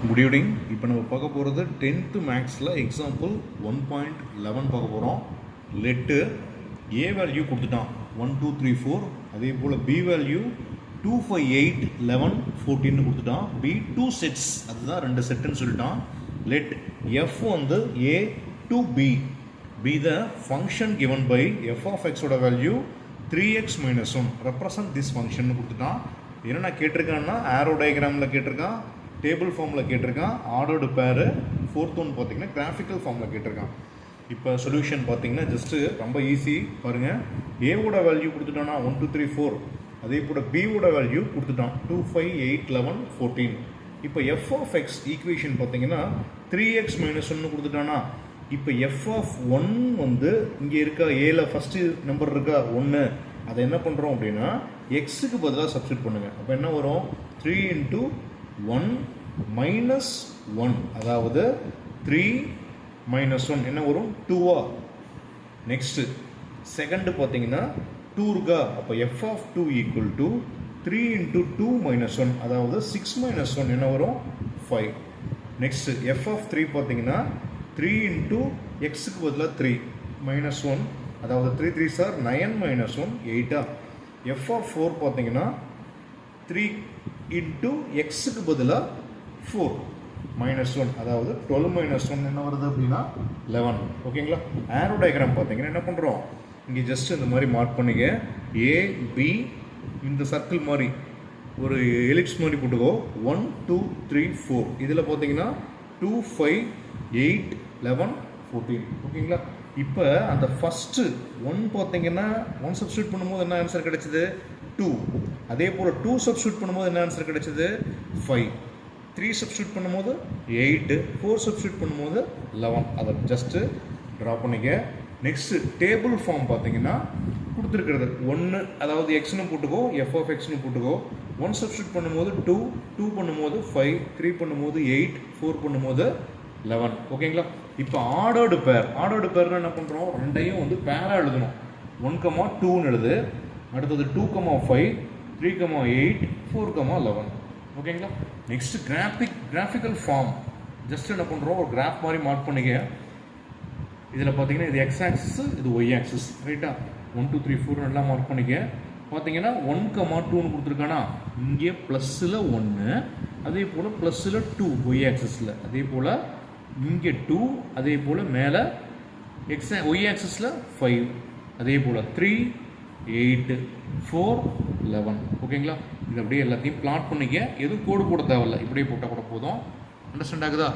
Good evening. இப்போ நம்ம பார்க்க போகிறது 10th மேக்ஸில் எக்ஸாம்பிள் 1.11 பார்க்க போகிறோம். லெட்டு ஏ வேல்யூ கொடுத்துட்டான் 1 2 3 4. அதே போல் பி வேல்யூ 2 5 8 11 14 கொடுத்துட்டான். பி 2 செட்ஸ், அதுதான் 2 செட்டுன்னு சொல்லிட்டான். லெட் எஃப் வந்து A to B be the function given by F of எக்ஸோட value 3x - 1 represent this function கொடுத்துட்டான். என்னென்ன கேட்டிருக்கான்னா ஆரோ டயக்ராமில் கேட்டிருக்கான், டேபிள் ஃபார்மில் கேட்டிருக்கான், ஆர்டர்டு பேரு, ஃபோர்த் ஒன் பார்த்தீங்கன்னா கிராஃபிக்கல் ஃபார்மில் கேட்டிருக்கான். இப்போ சொல்யூஷன் பார்த்தீங்கன்னா ஜஸ்ட்டு ரொம்ப ஈஸி பாருங்கள். ஏவோட வேல்யூ கொடுத்துட்டான்னா 1 2 3 4. அதே போல் பியோட வேல்யூ கொடுத்துட்டான் 2 5 8 11 14. இப்போ எஃப் ஆஃப் எக்ஸ் ஈக்குவேஷன் பார்த்தீங்கன்னா 3x - 1 கொடுத்துட்டானா, இப்போ எஃப் ஆஃப் 1 வந்து இங்கே இருக்கா, ஏல ஃபஸ்ட்டு நம்பர் இருக்கா 1, அதை என்ன பண்ணுறோம் அப்படின்னா எக்ஸுக்கு பதிலாக சப்ஸ்டியூட் பண்ணுங்கள். அப்போ என்ன வரும், 3 × 1 - 1, அதாவது 3 - 1 என்ன வரும், 2. நெக்ஸ்ட்டு செகண்டு பார்த்தீங்கன்னா 2 இருக்கா, அப்போ எஃப் ஆஃப் 2 = 3 × 2 - 1, அதாவது 6 - 1 என்ன வரும், 5. நெக்ஸ்ட்டு எஃப் ஆஃப் 3 பார்த்தீங்கன்னா 3 × எக்ஸுக்கு பதிலாக 3 - 1, அதாவது 3 3s are 9 - 1 8. எஃப் ஆஃப் 4 பார்த்தீங்கன்னா 3 × எக்ஸுக்கு பதிலாக 4 - 1, அதாவது 12 - 1 என்ன வருது அப்படின்னா 11. ஓகேங்களா. ஆரோ டயக்ராம் பார்த்தீங்கன்னா என்ன பண்ணுறோம், இங்கே ஜஸ்ட் இந்த மாதிரி மார்க் பண்ணிக்க. ஏ பி இந்த சர்க்கிள் மாதிரி ஒரு எலிப்ஸ் மாதிரி போட்டுக்கோ. 1 2 3 4. இதில் பார்த்தீங்கன்னா 2 5 8 11 14. ஓகேங்களா. இப்போ அந்த ஃபஸ்ட்டு 1 பார்த்தீங்கன்னா 1 சப்ஸ்டியூட் பண்ணும்போது என்ன ஆன்சர் கிடைச்சிது, 2. அதே போல் 2 சப்ஸ்டியூட் பண்ணும்போது என்ன ஆன்சர் கிடைச்சிது, 5. 3 சப்ஸ்டியூட் பண்ணும்போது 8. 4 சப்ஸ்டியூட் பண்ணும்போது 11. அதை ஜஸ்ட்டு ட்ரா பண்ணிக்க. நெக்ஸ்ட்டு டேபிள் ஃபார்ம் பார்த்தீங்கன்னா கொடுத்துருக்கிறது 1, அதாவது எக்ஸ்னு போட்டுக்கோ, எஃப் ஆஃப் எக்ஸ்னு போட்டுக்கோ. 1 சப்ஸ்டியூட் பண்ணும்போது 2, 2 பண்ணும்போது 5, 3 பண்ணும்போது 8, 4 பண்ணும்போது 11. ஓகேங்களா. இப்போ ஆர்டர்டு பேர்னா என்ன பண்ணுறோம், ரெண்டையும் வந்து பேராக எழுதணும். 1, 2ன்னு எழுது. அடுத்தது 2, 5, 3, 8, 4, 11. ஓகேங்களா. நெக்ஸ்ட் கிராஃபிக்கல் ஃபார்ம் ஜஸ்ட் என்ன பண்ணுறோம், ஒரு கிராஃப் மாதிரி மார்க் பண்ணிக்க. இதில் பார்த்தீங்கன்னா இது எக்ஸ் ஆக்சிஸ், இது ஒய் ஆக்சிஸ், ரைட்டா. 1 2 3 4 நல்லா மார்க் பண்ணிக்க. பார்த்தீங்கன்னா 1, 2ன்னு கொடுத்துருக்கானா, இங்கே ப்ளஸ்ஸில் 1, அதே போல் ப்ளஸ்ஸில் 2 ஒய் ஆக்சிஸில், அதே போல் இங்கே 2, அதே போல் மேலே ஒய் ஆக்சிஸில் 5, அதே போல் 3 8 4 11. ஓகேங்களா. இது அப்படியே எல்லாத்தையும் பிளாட் பண்ணிக்க. எதுவும் கோடு போட தேவையில்லை, இப்படியே போட்டால் கூட போதும். அண்டர்ஸ்டாண்ட் ஆகுதா?